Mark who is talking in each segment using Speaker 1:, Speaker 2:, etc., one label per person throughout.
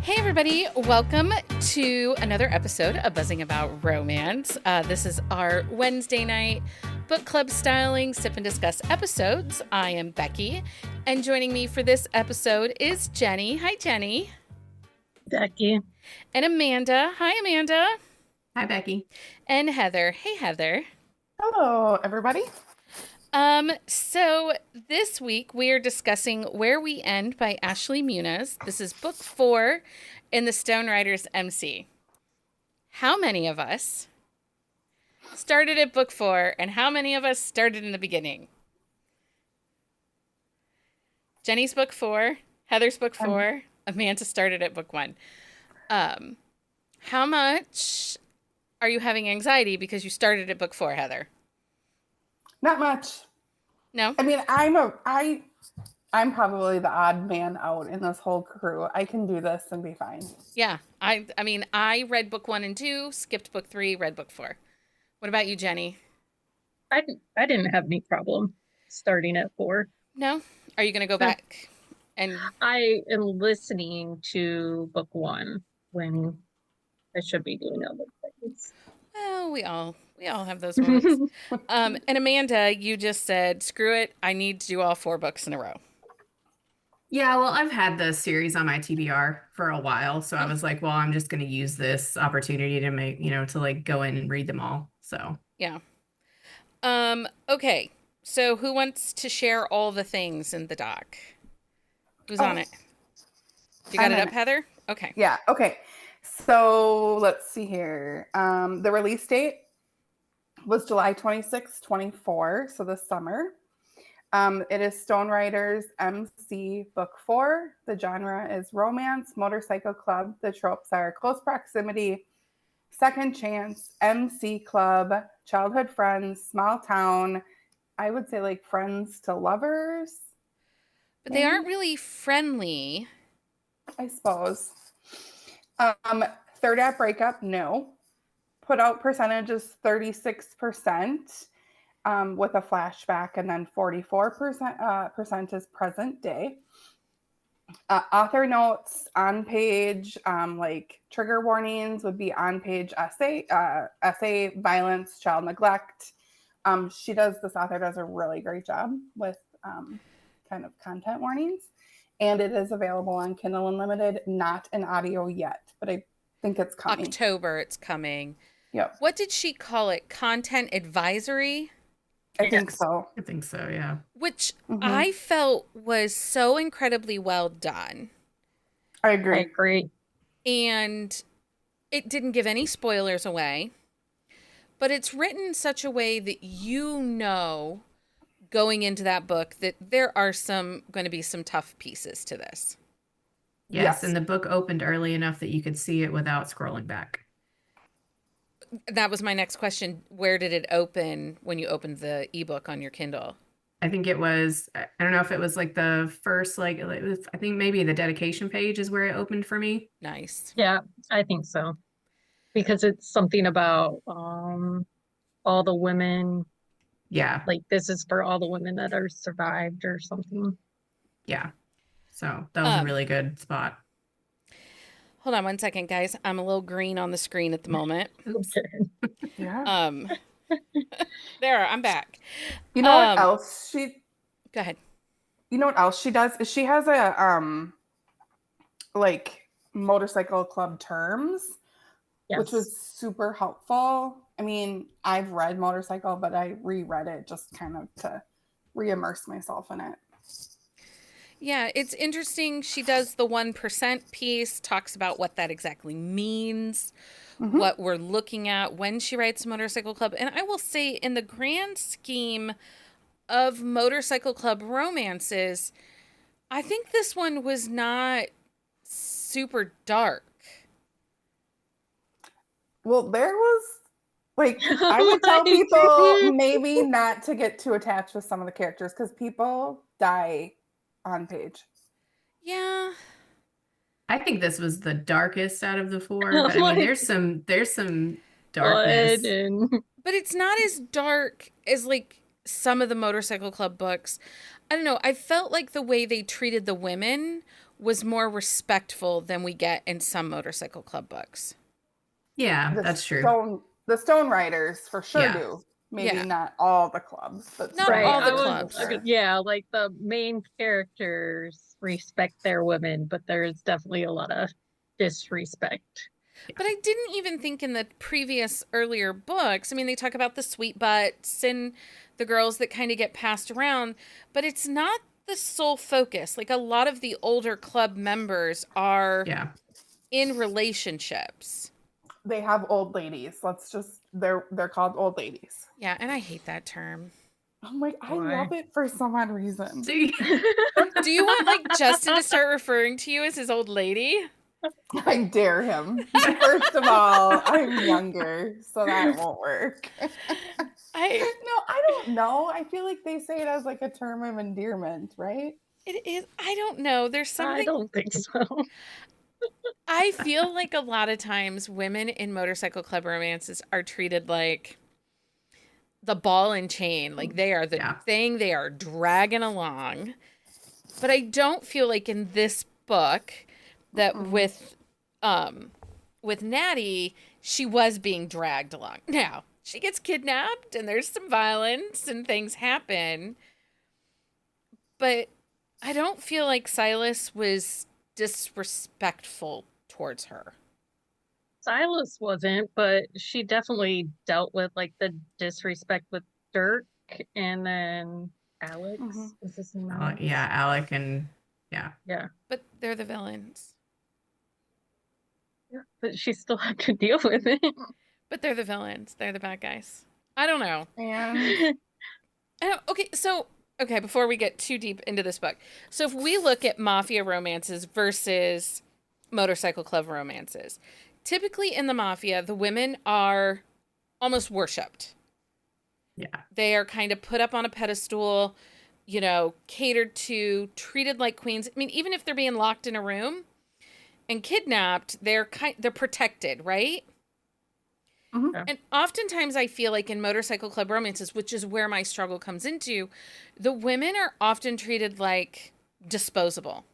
Speaker 1: Hey, everybody. Welcome to another episode of Buzzing About Romance. This is our Wednesday night book club styling sip and discuss episodes. I am Becky, and joining me for this episode is Jenny. Hi, Jenny.
Speaker 2: Becky.
Speaker 1: And Amanda. Hi, Amanda.
Speaker 3: Hi, Becky.
Speaker 1: And Heather. Hey, Heather.
Speaker 4: Hello, everybody.
Speaker 1: So this week we are discussing Where We End by Ashley Munoz. This is book 4 in the Stone Riders MC. How many of us started at book 4 and how many of us started in the beginning? Jenny's book 4, Heather's book 4, Amanda started at book 1. How much are you having anxiety because you started at book 4, Heather?
Speaker 4: Not much.
Speaker 1: No?
Speaker 4: I mean, I'm probably the odd man out in this whole crew. I can do this and be fine.
Speaker 1: Yeah. I mean, I read book 1 and 2, skipped book 3, read book 4. What about you, Jenny?
Speaker 2: I didn't have any problem starting at 4.
Speaker 1: No? Are you going to go back? And
Speaker 2: I am listening to book 1 when I should be doing other things.
Speaker 1: well, we all have those moments. And Amanda, you just said, screw it. I need to do all 4 books in a row.
Speaker 3: Yeah, well, I've had the series on my TBR for a while, so I was like, well, I'm just going to use this opportunity to make, to like go in and read them all. So,
Speaker 1: Yeah. Okay. So who wants to share all the things in the doc? Who's on it? You got
Speaker 4: I'm
Speaker 1: it
Speaker 4: in
Speaker 1: up,
Speaker 4: it.
Speaker 1: Heather? Okay.
Speaker 4: Yeah, okay. So let's see here. The release date was July 26, 24, so this summer. It is Stone Riders MC Book 4. The genre is romance, motorcycle club. The tropes are close proximity, second chance, MC club, childhood friends, small town. I would say like friends to lovers,
Speaker 1: But they aren't really friendly.
Speaker 4: I suppose. Third act breakup, no. Put out percentage is 36%. With a flashback, and then 44% is present day. Author notes on page, like trigger warnings would be on page essay, violence, child neglect. This author does a really great job with kind of content warnings, and it is available on Kindle Unlimited, not in audio yet, but I think it's coming.
Speaker 1: October, it's coming.
Speaker 4: Yep.
Speaker 1: What did she call it? Content advisory?
Speaker 4: I think so.
Speaker 3: I think so, yeah.
Speaker 1: Which I felt was so incredibly well done.
Speaker 4: I
Speaker 2: I
Speaker 4: agree.
Speaker 2: agree.
Speaker 1: And it didn't give any spoilers away. But it's written in such a way that going into that book that there are going to be some tough pieces to this.
Speaker 3: Yes, and the book opened early enough that you could see it without scrolling back.
Speaker 1: That was my next question. Where did it open when you opened the ebook on your Kindle?
Speaker 3: I think it was, I don't know if it was like the first, I think maybe the dedication page is where it opened for me.
Speaker 1: Nice.
Speaker 2: Yeah, I think so. Because it's something about all the women,
Speaker 3: Yeah,
Speaker 2: like this is for all the women that are survived or something.
Speaker 3: yeah. So that was a really good spot.
Speaker 1: Hold on one second, guys. I'm a little green on the screen at the moment.
Speaker 3: Oops.
Speaker 4: Yeah.
Speaker 1: There, I'm back.
Speaker 4: You know what else
Speaker 1: Go ahead.
Speaker 4: You know what else she does is she has a like motorcycle club terms,
Speaker 2: Yes.
Speaker 4: which was super helpful. I mean, I've read motorcycle, but I reread it just kind of to re-immerse myself in it.
Speaker 1: Yeah, it's interesting. She does the 1% piece, talks about what that exactly means, what we're looking at when she writes Motorcycle Club. And I will say, in the grand scheme of Motorcycle Club romances, I think this one was not super dark.
Speaker 4: Well, there was I would tell people maybe not to get too attached with some of the characters because people die on page.
Speaker 1: Yeah.
Speaker 3: I think this was the darkest out of the 4. But I mean, there's some darkness.
Speaker 2: And
Speaker 1: But it's not as dark as some of the Motorcycle Club books, I don't know, I felt like the way they treated the women was more respectful than we get in some Motorcycle Club books.
Speaker 3: Yeah,
Speaker 4: The
Speaker 3: that's true.
Speaker 4: Stone Riders for sure
Speaker 3: Yeah.
Speaker 4: do. Maybe
Speaker 1: Yeah.
Speaker 4: not all the clubs, but
Speaker 1: Not
Speaker 4: Stone
Speaker 1: all the
Speaker 4: Riders for
Speaker 1: clubs.
Speaker 4: sure.
Speaker 2: Yeah, like the main characters respect their women, but there's definitely a lot of disrespect.
Speaker 1: But I didn't even think in the previous earlier books. I mean, they talk about the sweet butts and the girls that kind of get passed around, but it's not the sole focus. Like a lot of the older club members are
Speaker 3: Yeah.
Speaker 1: in relationships.
Speaker 4: They have old ladies. They're called old ladies.
Speaker 1: Yeah, and I hate that term.
Speaker 4: I'm like, I
Speaker 2: Why?
Speaker 4: love it for some odd reason.
Speaker 3: See?
Speaker 1: Do you want like Justin to start referring to you as his old lady?
Speaker 4: I dare him. First of all, I'm younger, so that won't work. No, I don't know. I feel like they say it as like a term of endearment, right?
Speaker 1: It is. I don't know. There's
Speaker 2: I
Speaker 1: something.
Speaker 2: don't think so.
Speaker 1: I feel like a lot of times women in Motorcycle Club romances are treated like the ball and chain. Like they are the
Speaker 3: Yeah.
Speaker 1: thing they are dragging along. But I don't feel like in this book that with Natty, she was being dragged along. Now, she gets kidnapped and there's some violence and things happen. But I don't feel like Silas was disrespectful towards her.
Speaker 2: Silas wasn't, but she definitely dealt with like the disrespect with Dirk and then Alex.
Speaker 4: Mhm.
Speaker 2: Is his name?
Speaker 3: Yeah, Alec and yeah.
Speaker 2: Yeah.
Speaker 1: But they're the villains.
Speaker 2: Yeah, but she still had to deal with it.
Speaker 1: But they're the villains. They're the bad guys. I don't know.
Speaker 4: And
Speaker 1: Okay, before we get too deep into this book. So if we look at mafia romances versus Motorcycle Club romances, typically in the mafia, the women are almost worshipped.
Speaker 3: Yeah.
Speaker 1: They are kind of put up on a pedestal, you know, catered to, treated like queens. I mean, even if they're being locked in a room and kidnapped, they're protected, right?
Speaker 4: Mhm.
Speaker 1: And oftentimes I feel like in Motorcycle Club romances, which is where my struggle comes into, the women are often treated like disposable.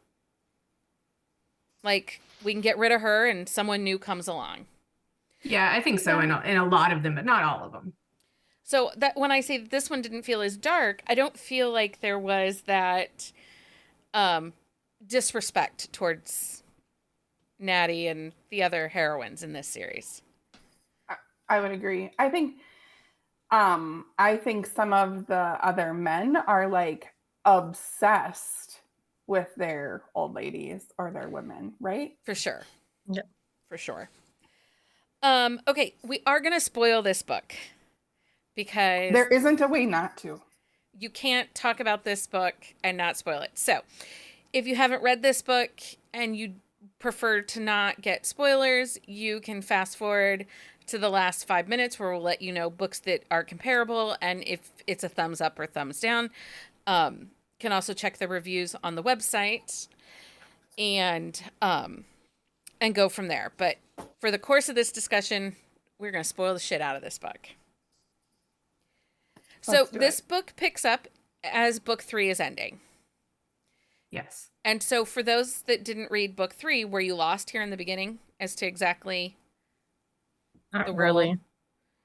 Speaker 1: Like we can get rid of her and someone new comes along.
Speaker 3: Yeah, I think so in a lot of them, but not all of them.
Speaker 1: So that when I say that this one didn't feel as dark, I don't feel like there was that disrespect towards Natty and the other heroines in this series.
Speaker 4: I would agree. I think some of the other men are like obsessed with their old ladies or their women, right?
Speaker 1: For sure.
Speaker 2: Yep.
Speaker 1: For sure. Okay, we are going to spoil this book because
Speaker 4: There isn't a way not to.
Speaker 1: you can't talk about this book and not spoil it. So, if you haven't read this book and you prefer to not get spoilers, you can fast forward to the last 5 minutes where we'll let you know books that are comparable and if it's a thumbs up or thumbs down. Can also check the reviews on the website and go from there. But for the course of this discussion, we're going to spoil the shit out of this book. So
Speaker 4: Let's do
Speaker 1: this
Speaker 4: it.
Speaker 1: book picks up as book 3 is ending.
Speaker 3: Yes.
Speaker 1: And so for those that didn't read book 3, were you lost here in the beginning as to exactly
Speaker 2: Not
Speaker 1: the
Speaker 2: really.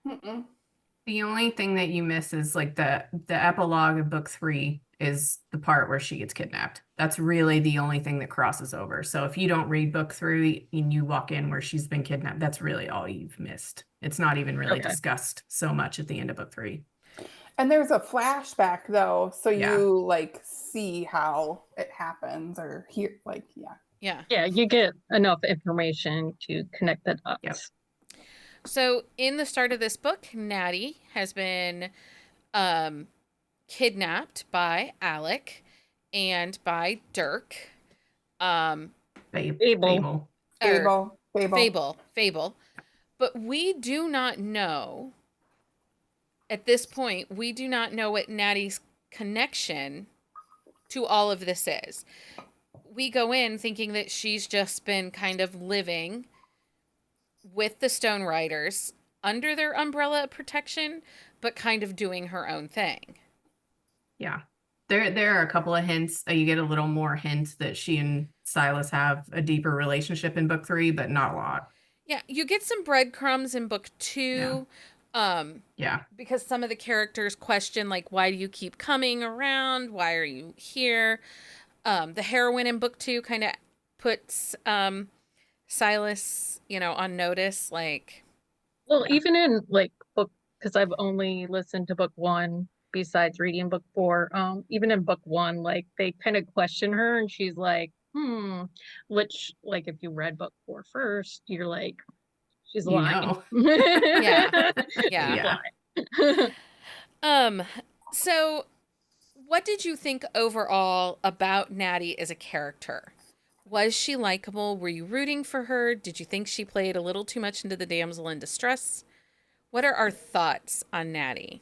Speaker 1: role?
Speaker 4: Mm-mm.
Speaker 3: The only thing that you miss is like the epilogue of book 3 is the part where she gets kidnapped. That's really the only thing that crosses over. So if you don't read book 3 and you walk in where she's been kidnapped, that's really all you've missed. It's not even really
Speaker 2: Okay.
Speaker 3: discussed so much at the end of book 3.
Speaker 4: And there's a flashback though, so
Speaker 3: Yeah.
Speaker 4: you like see how it happens or hear
Speaker 1: Yeah.
Speaker 2: Yeah, you get enough information to connect the dots.
Speaker 3: Yep.
Speaker 1: So in the start of this book, Natty has been kidnapped by Alec and by Dirk.
Speaker 2: Fable.
Speaker 3: Fable.
Speaker 1: Fable. But we do not know, at this point, we do not know what Natty's connection to all of this is. We go in thinking that she's just been kind of living with the Stone Riders under their umbrella of protection, but kind of doing her own thing.
Speaker 3: Yeah. There are a couple of hints. You get a little more hint that she and Silas have a deeper relationship in book 3, but not a lot.
Speaker 1: Yeah, you get some breadcrumbs in book
Speaker 3: Yeah.
Speaker 1: 2. Um,
Speaker 3: Yeah.
Speaker 1: because some of the characters question, like, why do you keep coming around? Why are you here? The heroine in book 2 kind of puts Silas, on notice. Like,
Speaker 2: Well,
Speaker 3: Yeah.
Speaker 2: even in like book, because I've only listened to book 1 besides reading book 4. Even in book 1, like they kind of question her, and she's like, which like if you read book 4 first, you're like, she's
Speaker 3: You
Speaker 2: lying.
Speaker 3: know.
Speaker 1: yeah,
Speaker 2: She's
Speaker 1: yeah.
Speaker 3: Yeah.
Speaker 1: Um, so what did you think overall about Natty as a character? Was she likable? Were you rooting for her? Did you think she played a little too much into the damsel in distress? What are our thoughts on Natty?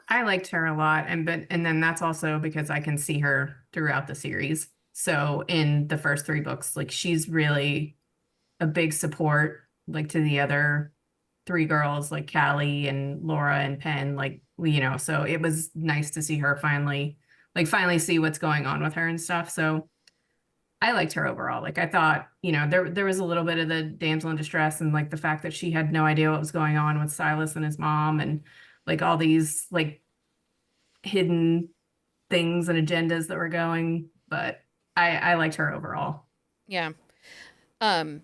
Speaker 3: I liked her a lot, and then that's also because I can see her throughout the series. So in the first 3 books, like she's really a big support, like to the other 3 girls, like Callie and Laura and Penn, like so it was nice to see her finally see what's going on with her and stuff. So I liked her overall. Like I thought, there was a little bit of the damsel in distress and like the fact that she had no idea what was going on with Silas and his mom and like all these like hidden things and agendas that were going, but I liked her overall.
Speaker 1: Yeah. Um,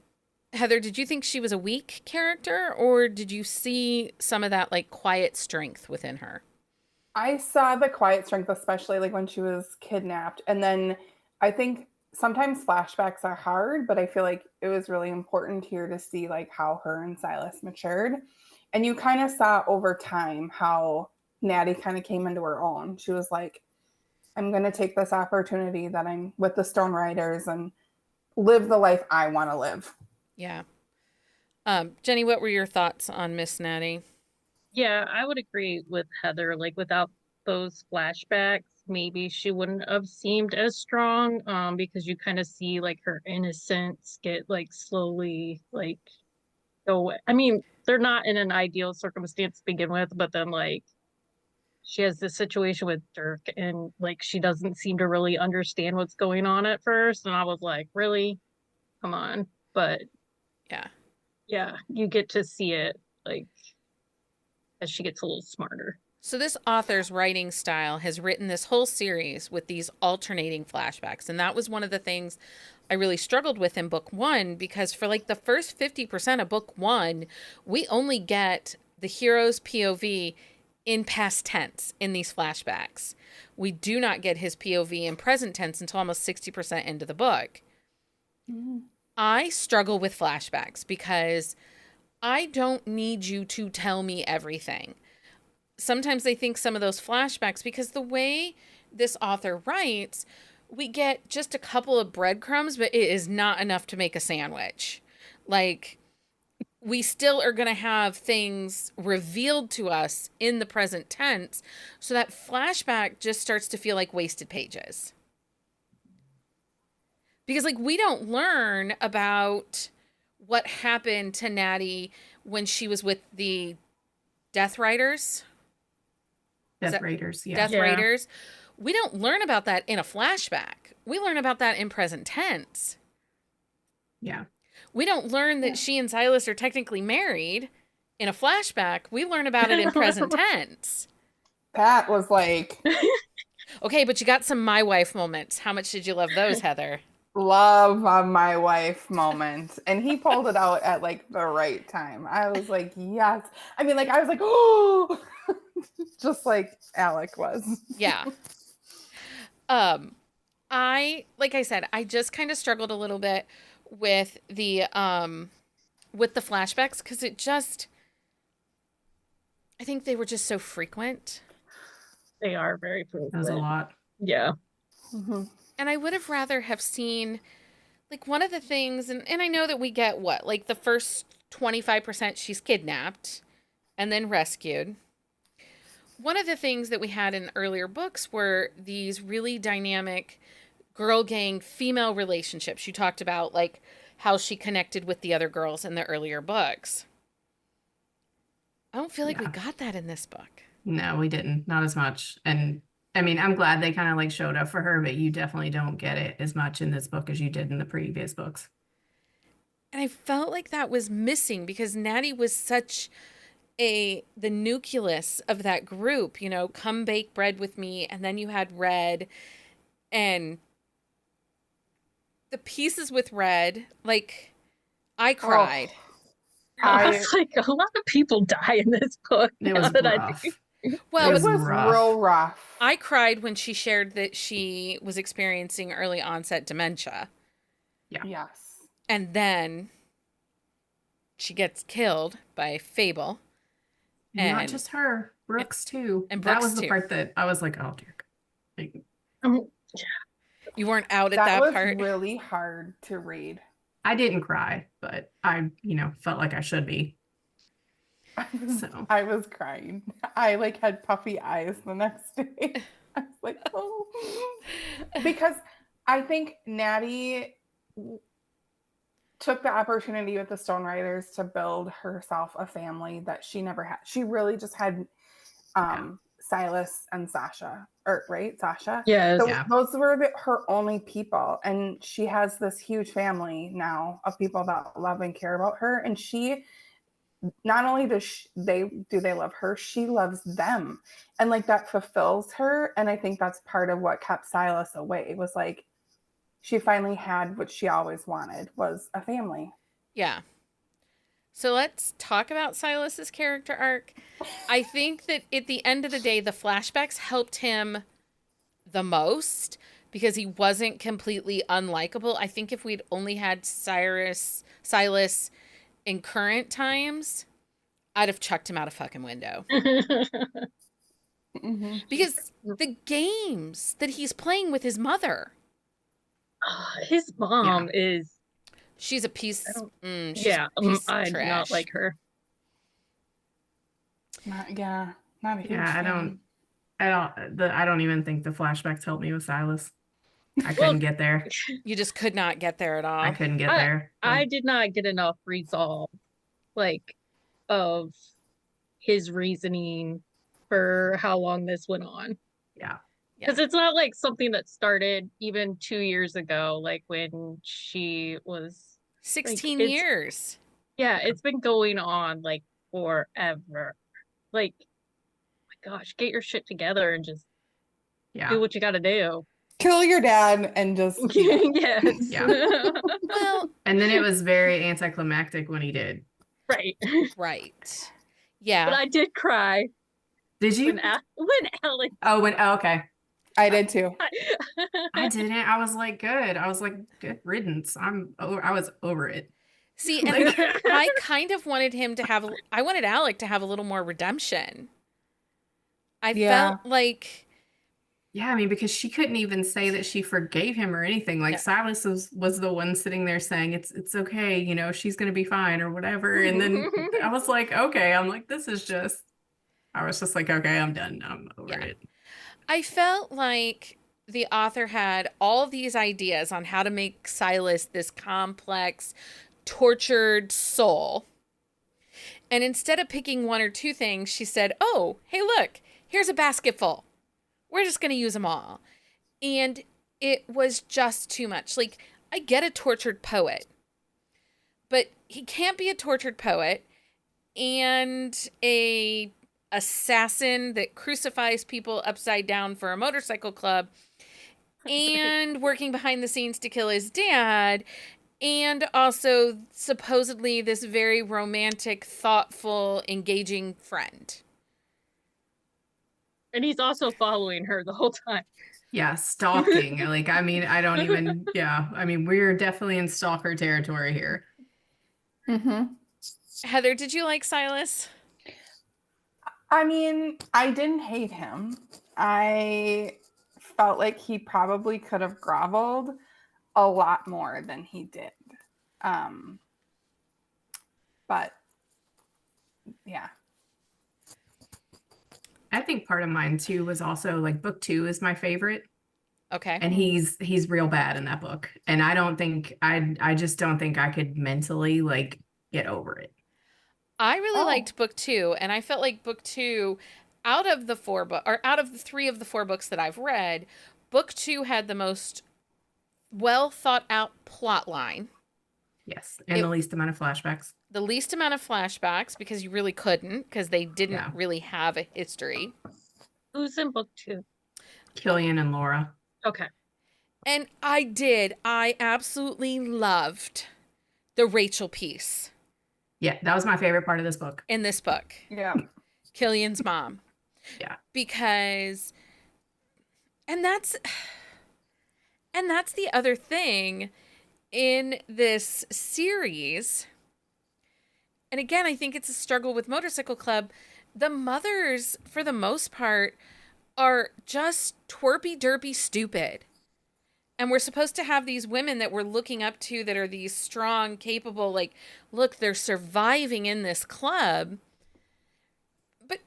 Speaker 1: Heather, did you think she was a weak character, or did you see some of that like quiet strength within her?
Speaker 4: I saw the quiet strength, especially like when she was kidnapped. And then I think sometimes flashbacks are hard, but I feel like it was really important here to see like how her and Silas matured. And you kind of saw over time how Natty kind of came into her own. She was like, I'm going to take this opportunity that I'm with the Stone Riders and live the life I want to live.
Speaker 1: Yeah. Jenny, what were your thoughts on Miss Natty?
Speaker 2: Yeah, I would agree with Heather. Like without those flashbacks, maybe she wouldn't have seemed as strong. Because you kind of see like her innocence get like slowly like go away. I mean, they're not in an ideal circumstance to begin with, but then like she has this situation with Dirk, and like she doesn't seem to really understand what's going on at first. And I was like, really? Come on. But
Speaker 1: Yeah.
Speaker 2: yeah, you get to see it like as she gets a little smarter.
Speaker 1: So this author's writing style has written this whole series with these alternating flashbacks. And that was one of the things I really struggled with in book 1, because for like the first 50% of book 1, we only get the hero's POV in past tense in these flashbacks. We do not get his POV in present tense until almost 60% into the book.
Speaker 4: Mm-hmm.
Speaker 1: I struggle with flashbacks because I don't need you to tell me everything. Sometimes I think some of those flashbacks, because the way this author writes, we get just a couple of breadcrumbs, but it is not enough to make a sandwich. Like, we still are going to have things revealed to us in the present tense. So that flashback just starts to feel like wasted pages. Because, like, we don't learn about what happened to Natty when she was with the Death Riders.
Speaker 3: Death Raiders, yeah.
Speaker 1: Death
Speaker 2: Yeah.
Speaker 1: Raiders. We don't learn about that in a flashback. We learn about that in present tense.
Speaker 3: Yeah.
Speaker 1: We don't learn that she and Silas are technically married in a flashback. We learn about it in present tense.
Speaker 4: Pat was like,
Speaker 1: Okay, but you got some my wife moments. How much did you love those, Heather?
Speaker 4: love on my wife moment. And he pulled it out at like the right time. I was like, yes. I mean, like, I was like, oh, just like Alec was.
Speaker 1: Yeah. Like I said, I just kind of struggled a little bit with the flashbacks, because I think they were just so frequent.
Speaker 2: They are very
Speaker 3: That was a
Speaker 2: frequent.
Speaker 3: lot.
Speaker 2: Yeah.
Speaker 4: Mm-hmm.
Speaker 1: And I would have rather have seen, like, one of the things, and I know that we get what, like the first 25% she's kidnapped and then rescued. One of the things that we had in earlier books were these really dynamic girl gang female relationships. You talked about like how she connected with the other girls in the earlier books. I don't feel like we
Speaker 3: Yeah.
Speaker 1: got that in this book.
Speaker 3: No, we didn't. Not as much. And I mean, I'm glad they kind of like showed up for her, but you definitely don't get it as much in this book as you did in the previous books.
Speaker 1: And I felt like that was missing because Natty was such the nucleus of that group, you know, come bake bread with me, and then you had Red, and the pieces with Red, like, I cried.
Speaker 2: I
Speaker 4: I
Speaker 2: was like, a lot of people die in this book.
Speaker 3: It
Speaker 2: now
Speaker 3: was
Speaker 2: that I
Speaker 3: rough.
Speaker 2: think.
Speaker 1: Well,
Speaker 4: it
Speaker 3: was
Speaker 1: but
Speaker 4: was
Speaker 3: rough.
Speaker 4: real rough.
Speaker 1: I cried when she shared that she was experiencing early onset dementia,
Speaker 4: Yes.
Speaker 1: and then she gets killed by Fable.
Speaker 3: Not
Speaker 1: And
Speaker 3: just her, Brooks too.
Speaker 1: and
Speaker 3: That
Speaker 1: Brooks
Speaker 3: was the
Speaker 1: too.
Speaker 3: part that I was like, oh dear. Like,
Speaker 1: you weren't out at
Speaker 4: That
Speaker 1: that
Speaker 4: was
Speaker 1: part.
Speaker 4: really hard to read.
Speaker 3: I didn't cry, but I, felt like I should be. So.
Speaker 4: I was crying. I like had puffy eyes the next day. I was like, oh, because I think Natty took the opportunity with the Stone Riders to build herself a family that she never had. She really just had Silas and Sasha, or right, Sasha.
Speaker 2: Yes.
Speaker 4: So
Speaker 3: Yeah.
Speaker 4: those were her only people, and she has this huge family now of people that love and care about her, and she. Not only does they love her, she loves them, and like that fulfills her. And I think that's part of what kept Silas away, was like she finally had what she always wanted, was a family.
Speaker 1: Yeah. So let's talk about Silas's character arc. I think that at the end of the day, the flashbacks helped him the most because he wasn't completely unlikable. I think if we'd only had Silas in current times, I'd have chucked him out a fucking window.
Speaker 4: Mm-hmm.
Speaker 1: Because the games that he's playing with his mother.
Speaker 2: His mom is.
Speaker 1: She's a piece. She's
Speaker 2: Yeah,
Speaker 1: a piece of
Speaker 2: I do
Speaker 1: trash.
Speaker 2: not like her.
Speaker 4: Not a huge
Speaker 3: Yeah,
Speaker 4: fan.
Speaker 3: I don't even think the flashbacks helped me with Silas. I couldn't get there.
Speaker 1: You just could not get there at all.
Speaker 3: I couldn't get there.
Speaker 2: I did not get enough resolve, like, of his reasoning for how long this went on.
Speaker 3: Yeah.
Speaker 2: Because it's not like something that started even 2 years ago, like when she was
Speaker 1: 16
Speaker 2: like,
Speaker 1: years.
Speaker 2: Yeah, it's been going on like forever. Like, oh my gosh, get your shit together and just do what you got to do.
Speaker 4: Kill your dad and just
Speaker 2: Yes.
Speaker 3: Yeah.
Speaker 1: Well,
Speaker 3: and then it was very anticlimactic when he did.
Speaker 2: Right.
Speaker 1: Right. Yeah.
Speaker 2: But I did cry.
Speaker 3: Did you?
Speaker 2: When Alex.
Speaker 3: Oh, okay.
Speaker 4: I did too.
Speaker 3: I didn't. I was like, good. I was like, good riddance. I was over it.
Speaker 1: See, and I kind of wanted him to have, I wanted Alec to have a little more redemption. I felt like.
Speaker 3: Yeah, I mean, because she couldn't even say that she forgave him or anything. Like Silas was the one sitting there saying, it's okay, she's gonna be fine or whatever. And then I was like, okay. I'm like, I was just like, okay, I'm done. I'm over it.
Speaker 1: I felt like the author had all these ideas on how to make Silas this complex, tortured soul. And instead of picking one or two things, she said, oh, hey, look, here's a basket full. We're just going to use them all. And it was just too much. Like, I get a tortured poet, but he can't be a tortured poet and a assassin that crucifies people upside down for a motorcycle club and working behind the scenes to kill his dad, and also supposedly this very romantic, thoughtful, engaging friend.
Speaker 2: And he's also following her the whole time.
Speaker 3: Yeah, stalking. Like, I mean, I don't even, I mean, we're definitely in stalker territory here.
Speaker 4: Mm-hmm.
Speaker 1: Heather, did you like Silas?
Speaker 4: I mean, I didn't hate him. I felt like he probably could have groveled a lot more than he did. But yeah.
Speaker 3: I think part of mine too was also like book 2 is my favorite.
Speaker 1: Okay.
Speaker 3: And he's real bad in that book. And I don't think I just don't think I could mentally like get over it.
Speaker 1: I really liked book 2, and I felt like book 2 out of the out of the 3 of the 4 books that I've read, book 2 had the most well thought out plot line.
Speaker 3: Yes, and the least amount of flashbacks.
Speaker 1: The least amount of flashbacks, because you really couldn't, because they didn't
Speaker 3: Yeah.
Speaker 1: really have a history.
Speaker 2: Who's in book 2?
Speaker 3: Killian and Laura.
Speaker 2: Okay.
Speaker 1: And I absolutely loved the Rachel piece
Speaker 3: Yeah, that was my favorite part of this book.
Speaker 1: in this book.
Speaker 4: Yeah.
Speaker 1: Killian's mom.
Speaker 3: Yeah.
Speaker 1: Because and that's the other thing in this series. And again, I think it's a struggle with Motorcycle Club. The mothers, for the most part, are just twerpy, derpy, stupid. And we're supposed to have these women that we're looking up to that are these strong, capable, like, look, they're surviving in this club. But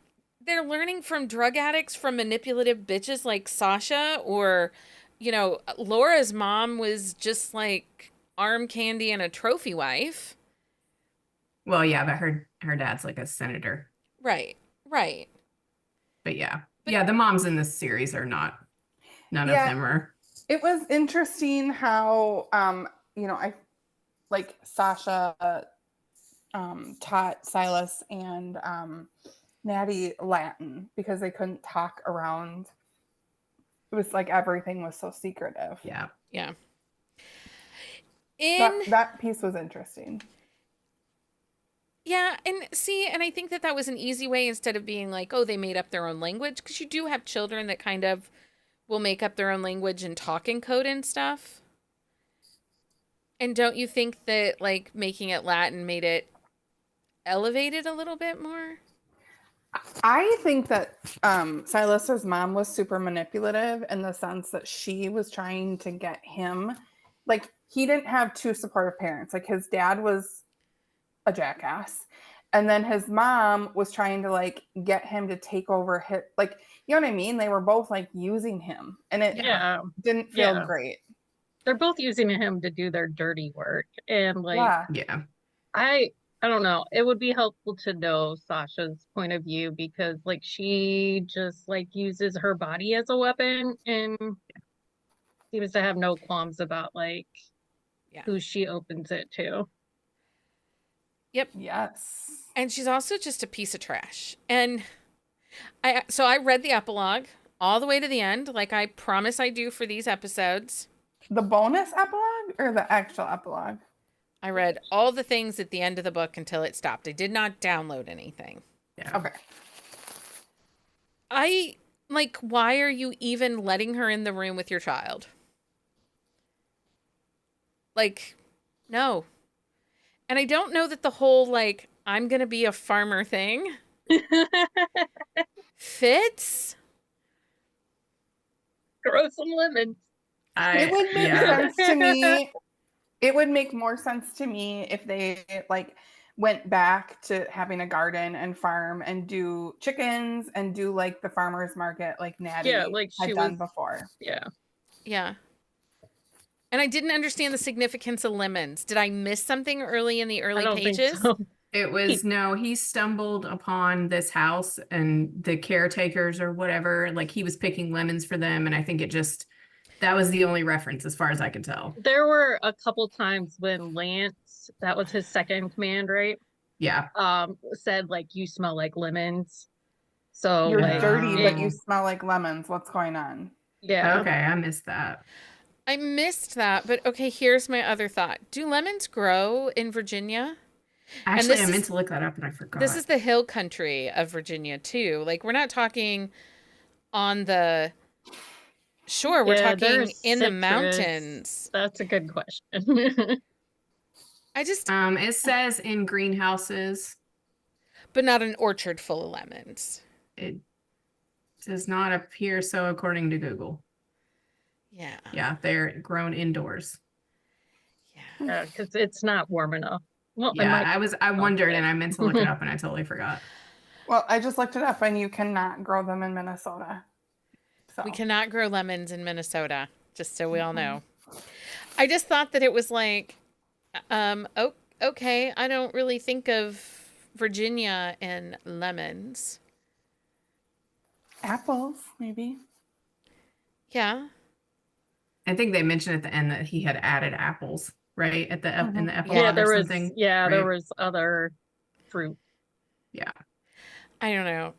Speaker 1: they're learning from drug addicts, from manipulative bitches like Sasha, or, you know, Laura's mom was just like arm candy and a trophy wife.
Speaker 3: Well, yeah, but her dad's like a senator.
Speaker 1: Right, right.
Speaker 3: But yeah.
Speaker 1: But-
Speaker 3: Yeah, the moms in this series are not. None
Speaker 4: Yeah.
Speaker 3: of them are.
Speaker 4: It was interesting how, you know, I like Sasha taught Silas and Natty Latin because they couldn't talk around. It was like everything was so secretive.
Speaker 3: Yeah.
Speaker 1: Yeah.
Speaker 4: That piece was interesting.
Speaker 1: Yeah, and see, and I think that was an easy way, instead of being like, oh, they made up their own language, because you do have children that kind of will make up their own language and talk in code and stuff. And don't you think that, like, making it Latin made it elevated a little bit more?
Speaker 4: I think that Silas's mom was super manipulative in the sense that she was trying to get him, like, he didn't have 2 supportive parents. Like, his dad was a jackass, and then his mom was trying to like get him to take over his, like, you know what I mean? They were both like using him, and it didn't feel great.
Speaker 2: They're both using him to do their dirty work, and like,
Speaker 3: Yeah.
Speaker 2: I don't know. It would be helpful to know Sasha's point of view, because like she just like uses her body as a weapon and seems to have no qualms about like who she opens it to.
Speaker 1: Yep.
Speaker 4: Yes.
Speaker 1: And she's also just a piece of trash. And I read the epilogue all the way to the end, like I promise I do for these episodes.
Speaker 4: The bonus epilogue or the actual epilogue?
Speaker 1: I read all the things at the end of the book until it stopped. I did not download anything.
Speaker 3: Yeah.
Speaker 4: Okay.
Speaker 1: Why are you even letting her in the room with your child? Like, no. And I don't know that the whole, like, I'm going to be a farmer thing fits.
Speaker 2: Grow some lemons.
Speaker 4: It would make sense to me. It would make more sense to me if they like went back to having a garden and farm and do chickens and do like the farmer's market like Natty
Speaker 2: like she
Speaker 4: had done before.
Speaker 2: Yeah.
Speaker 1: Yeah. And I didn't understand the significance of lemons. Did I miss something early in the early pages?
Speaker 2: Think so.
Speaker 3: It was he stumbled upon this house and the caretakers or whatever, like he was picking lemons for them, and I think that was the only reference as far as I can tell.
Speaker 2: There were a couple times when Lance, that was his second in command, right?
Speaker 3: Yeah.
Speaker 2: Said like, you smell like lemons. So
Speaker 4: You're
Speaker 2: like,
Speaker 4: dirty, but you smell like lemons. What's going on?
Speaker 2: Yeah.
Speaker 3: Okay, I missed that.
Speaker 1: I missed that, but okay, here's my other thought. Do lemons grow in Virginia?
Speaker 3: Actually, I meant to look that up and I forgot.
Speaker 1: This is the hill country of Virginia too. Like, we're not talking on the shore, we're talking in the mountains.
Speaker 2: That's a good question.
Speaker 1: I just
Speaker 3: it says in greenhouses,
Speaker 1: but not an orchard full of lemons.
Speaker 3: It does not appear so according to Google.
Speaker 1: Yeah.
Speaker 3: Yeah, they're grown indoors.
Speaker 2: Yeah, because it's not warm enough. Well,
Speaker 3: yeah, I wondered and I meant to look it up and I totally forgot.
Speaker 4: Well, I just looked it up and you cannot grow them in Minnesota. So.
Speaker 1: We cannot grow lemons in Minnesota, just so we all know. I just thought that it was like, okay, I don't really think of Virginia and lemons.
Speaker 4: Apples, maybe.
Speaker 1: Yeah.
Speaker 3: I think they mentioned at the end that he had added apples, right? At the in the
Speaker 1: Yeah,
Speaker 3: epilogue
Speaker 2: there
Speaker 3: or
Speaker 2: was
Speaker 3: something.
Speaker 2: there
Speaker 3: right?
Speaker 2: was other fruit.
Speaker 3: Yeah.
Speaker 1: I don't know.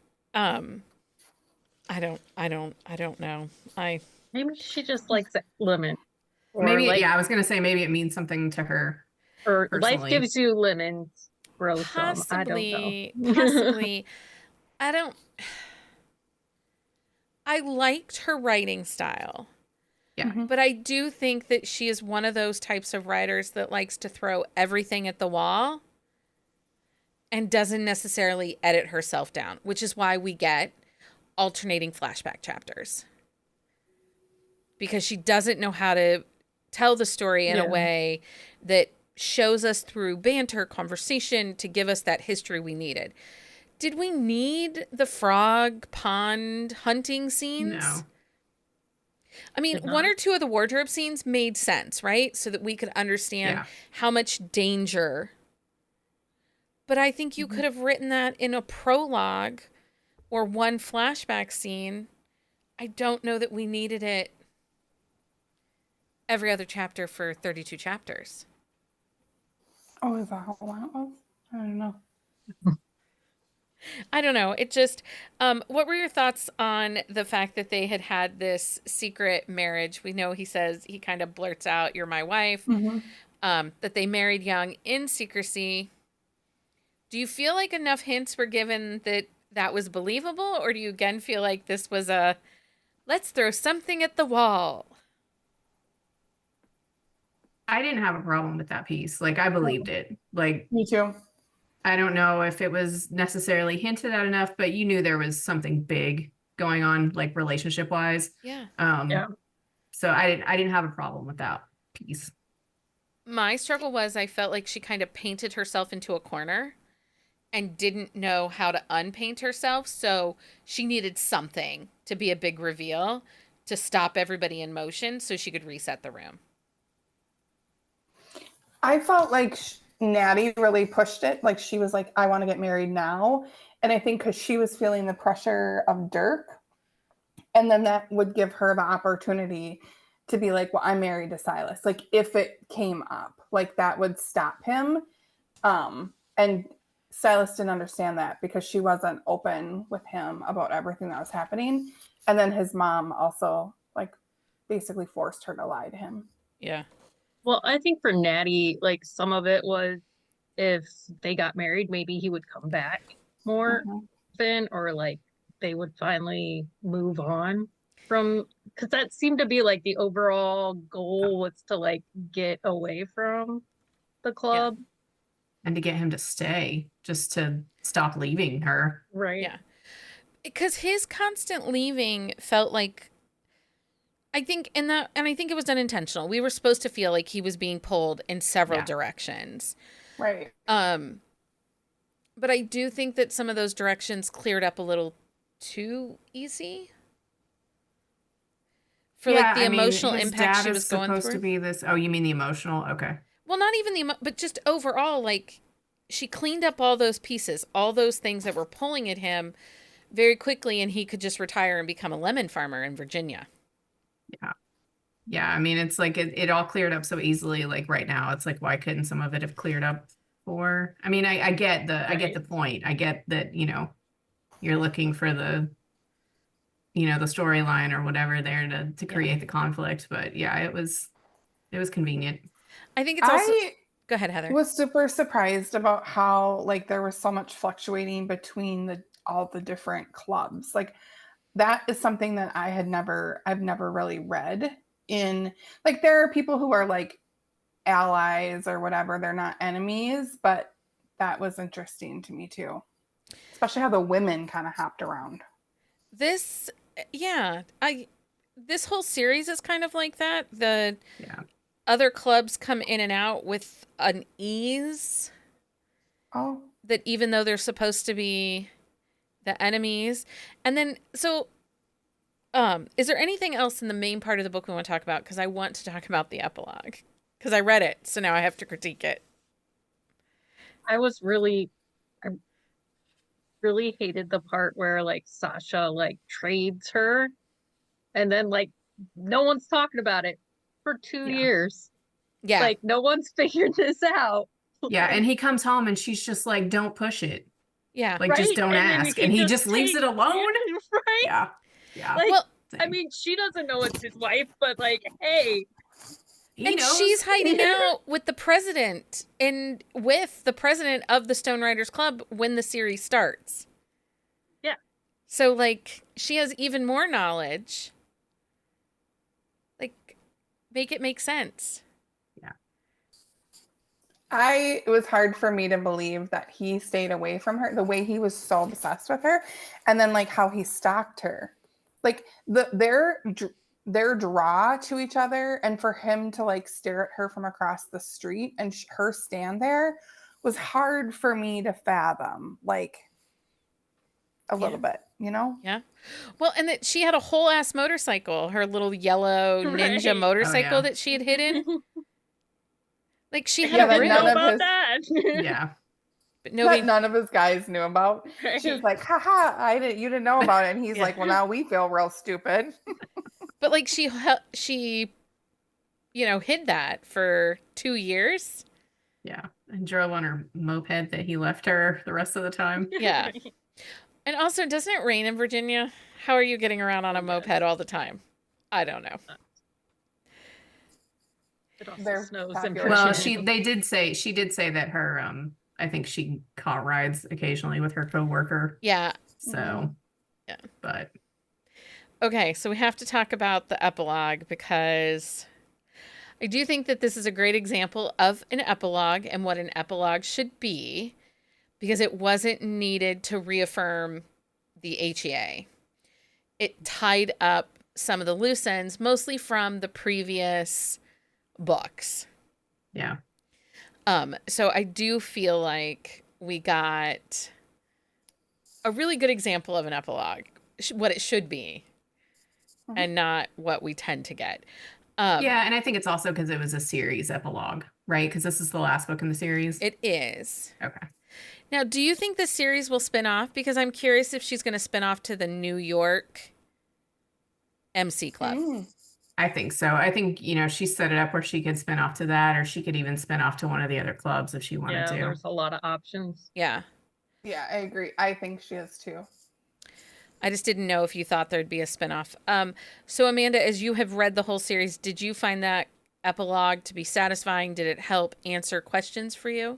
Speaker 1: I don't know.
Speaker 2: Maybe she just likes lemon, or
Speaker 3: Maybe,
Speaker 2: like,
Speaker 3: yeah, I was gonna say maybe it means something to her
Speaker 2: or life
Speaker 3: personally.
Speaker 2: gives you lemons, grow some. I don't know.
Speaker 1: Possibly. I don't. I liked her writing style,
Speaker 3: Yeah.
Speaker 4: Mhm.
Speaker 1: but I do think that she is one of those types of writers that likes to throw everything at the wall and doesn't necessarily edit herself down, which is why we get alternating flashback chapters. Because she doesn't know how to tell the story in a
Speaker 2: Yeah.
Speaker 1: way that shows us through banter, conversation, to give us that history we needed. Did we need the frog pond hunting scenes?
Speaker 3: No.
Speaker 1: I mean,
Speaker 2: Did
Speaker 1: one
Speaker 2: not.
Speaker 1: or two of the wardrobe scenes made sense, right? So that we could understand
Speaker 3: Yeah.
Speaker 1: how much danger. But I think you
Speaker 2: Mhm.
Speaker 1: could have written that in a prologue or one flashback scene. I don't know that we needed it every other chapter for 32 chapters.
Speaker 4: Oh, is that how long it was? I don't know.
Speaker 1: I don't know. It just, what were your thoughts on the fact that they had had this secret marriage? We know he says, he kind of blurts out, "You're my wife,"
Speaker 4: Mm-hmm.
Speaker 1: that they married young in secrecy. Do you feel like enough hints were given that that was believable? Or do you again feel like this was a, let's throw something at the wall?
Speaker 3: I didn't have a problem with that piece. Like I believed it. Like
Speaker 4: Me too.
Speaker 3: I don't know if it was necessarily hinted at enough, but you knew there was something big going on, like relationship wise.
Speaker 1: Yeah.
Speaker 2: Yeah.
Speaker 3: So I didn't have a problem with that piece.
Speaker 1: My struggle was I felt like she kind of painted herself into a corner and didn't know how to unpaint herself. So she needed something to be a big reveal to stop everybody in motion so she could reset the room.
Speaker 4: I felt like Natty really pushed it. Like she was like, I want to get married now. And I think because she was feeling the pressure of Dirk, and then that would give her the opportunity to be like, well, I'm married to Silas. Like if it came up, like that would stop him. And Silas didn't understand that because she wasn't open with him about everything that was happening. And then his mom also like basically forced her to lie to him.
Speaker 1: Yeah.
Speaker 2: Well, I think for Natty, like some of it was if they got married, maybe he would come back more
Speaker 4: Mhm.
Speaker 2: often, or like they would finally move on from, because that seemed to be like the overall goal was to like get away from the club.
Speaker 3: And to get him to stay, just to stop leaving her.
Speaker 2: Right.
Speaker 1: Yeah. Because his constant leaving felt like, I think in that, and I think it was done intentional. We were supposed to feel like he was being pulled in several
Speaker 3: Yeah.
Speaker 1: directions.
Speaker 4: Right.
Speaker 1: But I do think that some of those directions cleared up a little too easy for like the
Speaker 3: I mean,
Speaker 1: emotional
Speaker 3: his
Speaker 1: impact
Speaker 3: dad
Speaker 1: she
Speaker 3: is
Speaker 1: was going
Speaker 3: supposed to
Speaker 1: through.
Speaker 3: be this. Oh, you mean the emotional? Okay.
Speaker 1: Well, not even but just overall, like she cleaned up all those pieces, all those things that were pulling at him very quickly, and he could just retire and become a lemon farmer in Virginia.
Speaker 3: Yeah. Yeah. I mean, it's like it all cleared up so easily. Like right now, it's like, why couldn't some of it have cleared up for? I mean, I get I get the point. I get that, you're looking for the storyline or whatever there to create the conflict. But yeah, it was convenient.
Speaker 1: I think it's also.
Speaker 4: I
Speaker 1: Go ahead, Heather.
Speaker 4: was super surprised about how like there was so much fluctuating between all the different clubs. Like that is something that I've never really read in, like there are people who are like allies or whatever, they're not enemies, but that was interesting to me too. Especially how the women kind of hopped around.
Speaker 1: This, yeah, this whole series is kind of like that. The
Speaker 3: Yeah.
Speaker 1: other clubs come in and out with an ease
Speaker 4: Oh,
Speaker 1: that even though they're supposed to be the enemies. And then so is there anything else in the main part of the book we want to talk about? Because I want to talk about the epilogue. Because I read it, so now I have to critique it.
Speaker 2: I was really, really hated the part where like Sasha like trades her and then like no one's talking about it for 2 years.
Speaker 1: Yeah.
Speaker 2: Like no one's figured this out.
Speaker 3: Yeah, and he comes home and she's just like, don't push it.
Speaker 1: Yeah.
Speaker 3: Like, just
Speaker 2: Right?
Speaker 3: don't
Speaker 2: And then
Speaker 3: ask. And he just leaves it alone.
Speaker 2: Right?
Speaker 3: Yeah. Yeah.
Speaker 2: Like,
Speaker 1: Well,
Speaker 2: I
Speaker 3: Same.
Speaker 2: mean, she doesn't know it's his wife, but like, hey,
Speaker 3: He
Speaker 1: and
Speaker 3: knows.
Speaker 1: she's hiding out with the president and with the president of the Stone Riders Club when the series starts.
Speaker 2: Yeah.
Speaker 1: So, like, she has even more knowledge. Like, make it make sense.
Speaker 4: It was hard for me to believe that he stayed away from her, the way he was so obsessed with her, and then like how he stalked her, like their draw to each other, and for him to like stare at her from across the street and her stand there was hard for me to fathom, like a little bit, you know?
Speaker 1: Yeah. Well, and that she had a whole ass motorcycle, her little yellow ninja
Speaker 2: Right.
Speaker 1: motorcycle
Speaker 3: Oh, yeah.
Speaker 1: that she had hidden. Like, she had
Speaker 4: Yeah,
Speaker 1: a
Speaker 4: that
Speaker 1: real,
Speaker 4: none
Speaker 2: know
Speaker 4: of
Speaker 2: about
Speaker 4: his-
Speaker 2: that.
Speaker 3: Yeah.
Speaker 1: but
Speaker 4: That
Speaker 1: nobody.
Speaker 4: none of his guys knew about. She was like, haha, you didn't know about it. And he's
Speaker 1: Yeah.
Speaker 4: like, well, now we feel real stupid.
Speaker 1: But like, she, hid that for 2 years.
Speaker 3: Yeah. And drove on her moped that he left her the rest of the time.
Speaker 1: Yeah. And also, doesn't it rain in Virginia? How are you getting around on a moped all the time? I don't know.
Speaker 2: It also
Speaker 4: They're
Speaker 2: snows in
Speaker 4: popular.
Speaker 3: Well,
Speaker 2: Virginia.
Speaker 3: she did say that her I think she caught rides occasionally with her coworker.
Speaker 1: Yeah.
Speaker 3: So
Speaker 1: Yeah.
Speaker 3: But
Speaker 1: Okay, so we have to talk about the epilogue because I do think that this is a great example of an epilogue and what an epilogue should be because it wasn't needed to reaffirm the HEA. It tied up some of the loose ends, mostly from the previous books.
Speaker 3: yeah.
Speaker 1: So I do feel like we got a really good example of an epilogue, what it should be, and not what we tend to get.
Speaker 3: Yeah, and I think it's also because it was a series epilogue, right? Because this is the last book in the series.
Speaker 1: It is.
Speaker 3: Okay.
Speaker 1: Now, do you think the series will spin off? Because I'm curious if she's going to spin off to the New York MC Club.
Speaker 3: I think so. I think, she set it up where she could spin off to that, or she could even spin off to one of the other clubs if she wanted
Speaker 2: Yeah,
Speaker 3: to.
Speaker 2: there's a lot of options.
Speaker 1: Yeah.
Speaker 4: Yeah, I agree. I think she is too.
Speaker 1: I just didn't know if you thought there'd be a spinoff. So Amanda, as you have read the whole series, did you find that epilogue to be satisfying? Did it help answer questions for you?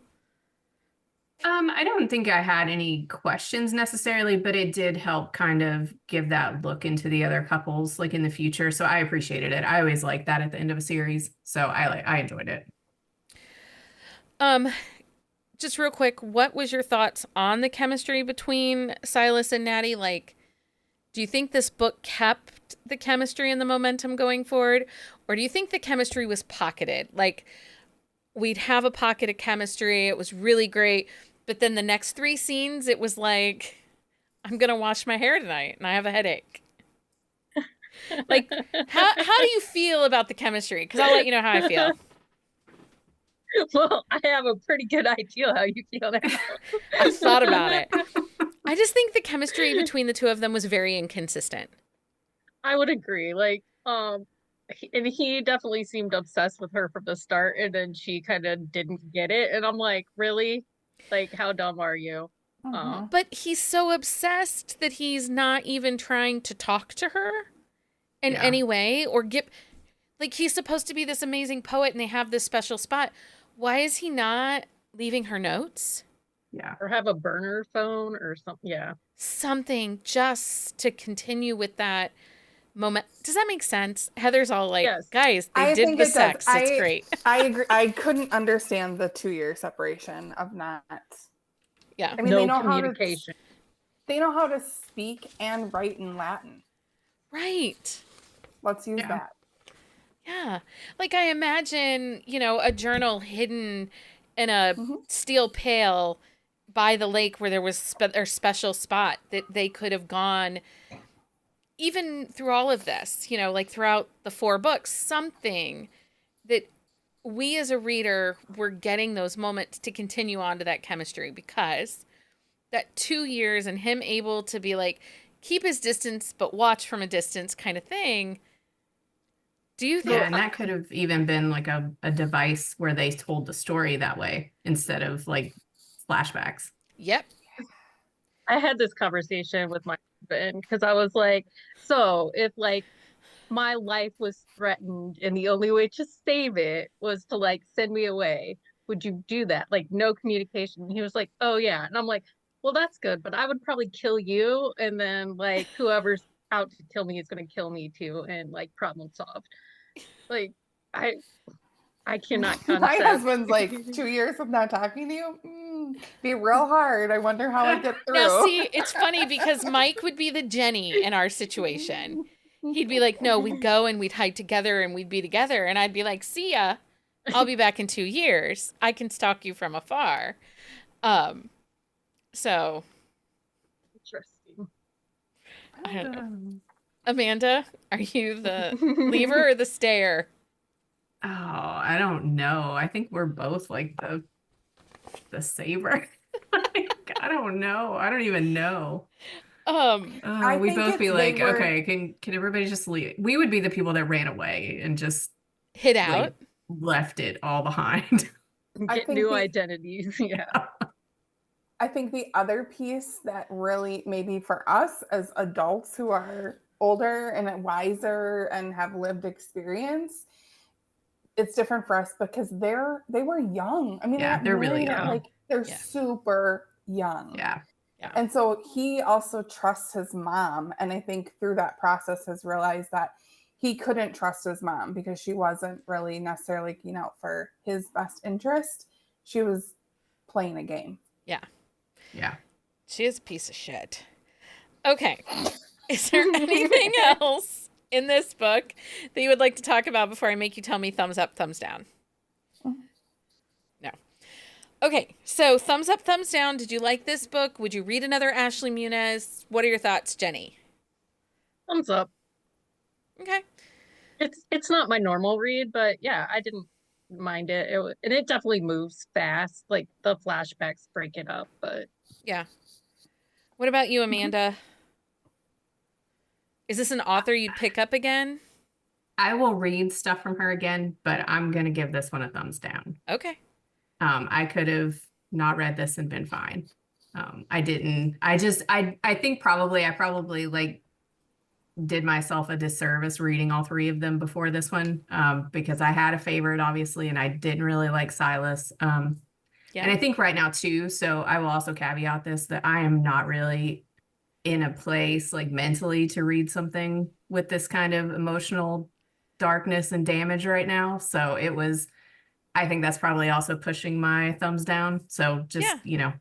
Speaker 3: I don't think I had any questions necessarily, but it did help kind of give that look into the other couples like in the future. So I appreciated it. I always like that at the end of a series. So I enjoyed it.
Speaker 1: Just real quick, what was your thoughts on the chemistry between Silas and Natty? Like, do you think this book kept the chemistry and the momentum going forward? Or do you think the chemistry was pocketed? Like, we'd have a pocket of chemistry. It was really great. But then the next 3 scenes, it was like, I'm going to wash my hair tonight and I have a headache. Like, how do you feel about the chemistry? Because I'll let you know how I feel.
Speaker 2: Well, I have a pretty good idea how you feel now.
Speaker 1: I thought about it. I just think the chemistry between the two of them was very inconsistent.
Speaker 2: I would agree. Like, and he definitely seemed obsessed with her from the start, and then she kind of didn't get it. And I'm like, really? Like, how dumb are you?
Speaker 1: But he's so obsessed that he's not even trying to talk to her in any way or like, he's supposed to be this amazing poet and they have this special spot. Why is he not leaving her notes?
Speaker 3: Yeah.
Speaker 2: Or have a burner phone or something. Yeah.
Speaker 1: Something just to continue with that moment. Does that make sense? Heather's all like,
Speaker 2: Yes.
Speaker 1: guys, they
Speaker 4: I
Speaker 1: did
Speaker 4: think
Speaker 1: the
Speaker 4: it does.
Speaker 1: sex. It's great.
Speaker 4: I agree. I couldn't understand the 2-year separation of not.
Speaker 1: Yeah.
Speaker 4: I mean,
Speaker 2: No
Speaker 4: they know
Speaker 2: communication.
Speaker 4: they know how to speak and write in Latin.
Speaker 1: Right.
Speaker 4: Let's use
Speaker 3: Yeah.
Speaker 4: that.
Speaker 1: Yeah. Like, I imagine, a journal hidden in a steel pail by the lake where there was a special spot that they could have gone even through all of this, like throughout the 4 books, something that we as a reader were getting those moments to continue on to that chemistry, because that 2 years and him able to be like, keep his distance, but watch from a distance kind of thing. Do you think?
Speaker 3: Yeah, and that could have even been like a device where they told the story that way instead of like flashbacks.
Speaker 1: Yep.
Speaker 2: I had this conversation with my husband because I was like, so if like my life was threatened and the only way to save it was to like send me away, would you do that? Like no communication. And he was like, oh yeah. And I'm like, well, that's good, but I would probably kill you. And then like whoever's out to kill me is going to kill me too. And like problem solved. Like I, I cannot
Speaker 4: My
Speaker 2: concept.
Speaker 4: husband's like 2 years of not talking to you. Be real hard. I wonder how I get through.
Speaker 1: Now, see, it's funny because Mike would be the Jenny in our situation. He'd be like, no, we'd go and we'd hike together and we'd be together. And I'd be like, see ya. I'll be back in 2 years. I can stalk you from afar. So,
Speaker 2: Interesting.
Speaker 1: I don't know. Amanda, are you the lever or the stayer?
Speaker 3: Oh, I don't know. I think we're both like the saver. Like, I don't know. I don't even know.
Speaker 4: I
Speaker 3: We'd
Speaker 4: think
Speaker 3: both be
Speaker 4: it's they
Speaker 3: like,
Speaker 4: were-
Speaker 3: okay, can everybody just leave? We would be the people that ran away and just
Speaker 1: Hit out.
Speaker 3: like left it all behind.
Speaker 4: I
Speaker 2: Get
Speaker 4: think
Speaker 2: new
Speaker 4: the-
Speaker 2: identities. Yeah.
Speaker 4: I think the other piece that really maybe for us as adults who are older and wiser and have lived experience, it's different for us because they were young. I mean,
Speaker 3: Yeah,
Speaker 4: got
Speaker 3: they're really
Speaker 4: married at,
Speaker 3: young.
Speaker 4: like they're
Speaker 1: Yeah.
Speaker 4: super young.
Speaker 3: Yeah.
Speaker 4: And so he also trusts his mom. And I think through that process has realized that he couldn't trust his mom because she wasn't really necessarily looking out for his best interest. She was playing a game.
Speaker 1: Yeah.
Speaker 3: Yeah.
Speaker 1: She is a piece of shit. Okay. Is there anything else in this book that you would like to talk about before I make you tell me thumbs up, thumbs down? No. Okay. So thumbs up, thumbs down. Did you like this book? Would you read another Ashley Munoz? What are your thoughts, Jenni?
Speaker 2: Thumbs up.
Speaker 1: Okay.
Speaker 2: It's not my normal read, but yeah, I didn't mind it. And it definitely moves fast. Like the flashbacks break it up, but
Speaker 1: Yeah. What about you, Amanda? Is this an author you'd pick up again?
Speaker 3: I will read stuff from her again, but I'm gonna give this one a thumbs down.
Speaker 1: Okay.
Speaker 3: I could have not read this and been fine. I didn't. I think I probably like did myself a disservice reading all three of them before this one, because I had a favorite, obviously, and I didn't really like Silas.
Speaker 1: Yeah.
Speaker 3: And I think right now too, so I will also caveat this that I am not really in a place like mentally to read something with this kind of emotional darkness and damage right now. So I think that's probably also pushing my thumbs down. So just,
Speaker 1: Yeah.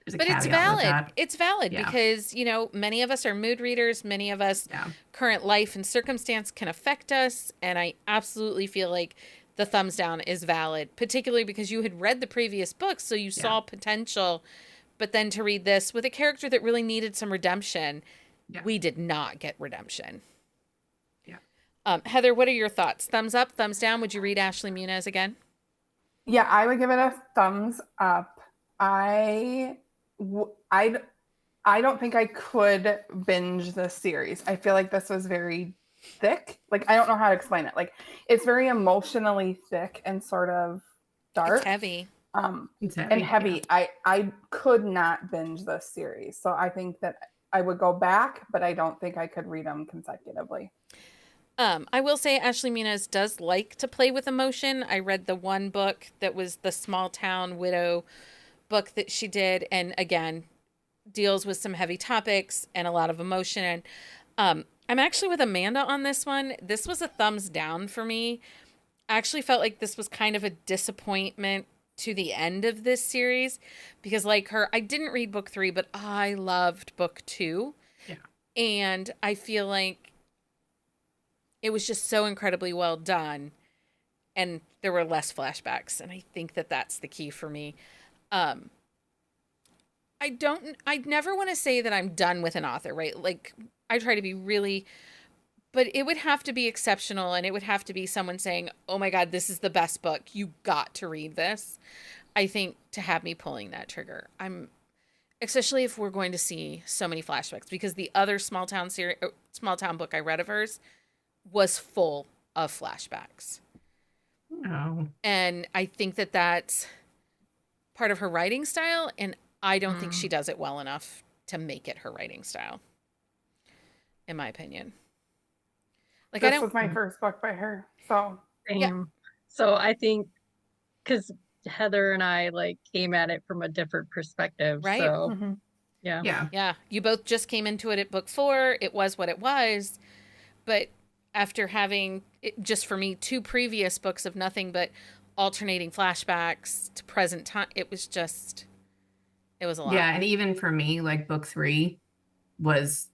Speaker 3: there's a
Speaker 1: But it's
Speaker 3: caveat with
Speaker 1: valid.
Speaker 3: that.
Speaker 1: It's valid
Speaker 3: Yeah.
Speaker 1: because, many of us are mood readers. Many of us,
Speaker 3: Yeah.
Speaker 1: current life and circumstance can affect us. And I absolutely feel like the thumbs down is valid, particularly because you had read the previous books. So you saw potential, but then to read this with a character that really needed some redemption, we did not get redemption.
Speaker 3: Yeah.
Speaker 1: Heather, what are your thoughts? Thumbs up, thumbs down? Would you read Ashley Munoz again?
Speaker 4: Yeah, I would give it a thumbs up. I don't think I could binge this series. I feel like this was very thick. Like, I don't know how to explain it. Like, it's very emotionally thick and sort of dark.
Speaker 1: It's heavy.
Speaker 3: It's
Speaker 4: And heavy.
Speaker 3: yeah.
Speaker 4: I could not binge this series. So I think that I would go back, but I don't think I could read them consecutively.
Speaker 1: I will say Ashley Munoz does like to play with emotion. I read the one book that was the small town widow book that she did, and again, deals with some heavy topics and a lot of emotion. And I'm actually with Amanda on this one. This was a thumbs down for me. I actually felt like this was kind of a disappointment to the end of this series because, like her, I didn't read book 3, but I loved book 2.
Speaker 3: Yeah.
Speaker 1: And I feel like it was just so incredibly well done, and there were less flashbacks, and I think that that's the key for me. I never want to say that I'm done with an author, right? Like, I try to be really, but it would have to be exceptional, and it would have to be someone saying, oh my God, this is the best book. You got to read this. I think to have me pulling that trigger. especially if we're going to see so many flashbacks, because the other small town book I read of hers was full of flashbacks.
Speaker 3: Oh.
Speaker 1: And I think that that's part of her writing style, and I don't think she does it well enough to make it her writing style, in my opinion. Like,
Speaker 4: this was my first book by her, so
Speaker 2: Same.
Speaker 1: Yeah.
Speaker 2: So I think because Heather and I like came at it from a different perspective.
Speaker 1: Right.
Speaker 2: So
Speaker 4: mhm.
Speaker 2: yeah.
Speaker 1: Yeah, you both just came into it at book 4. It was what it was. But after having, just for me, 2 previous books of nothing but alternating flashbacks to present time, it was a lot.
Speaker 3: Yeah, and even for me, like book 3 was,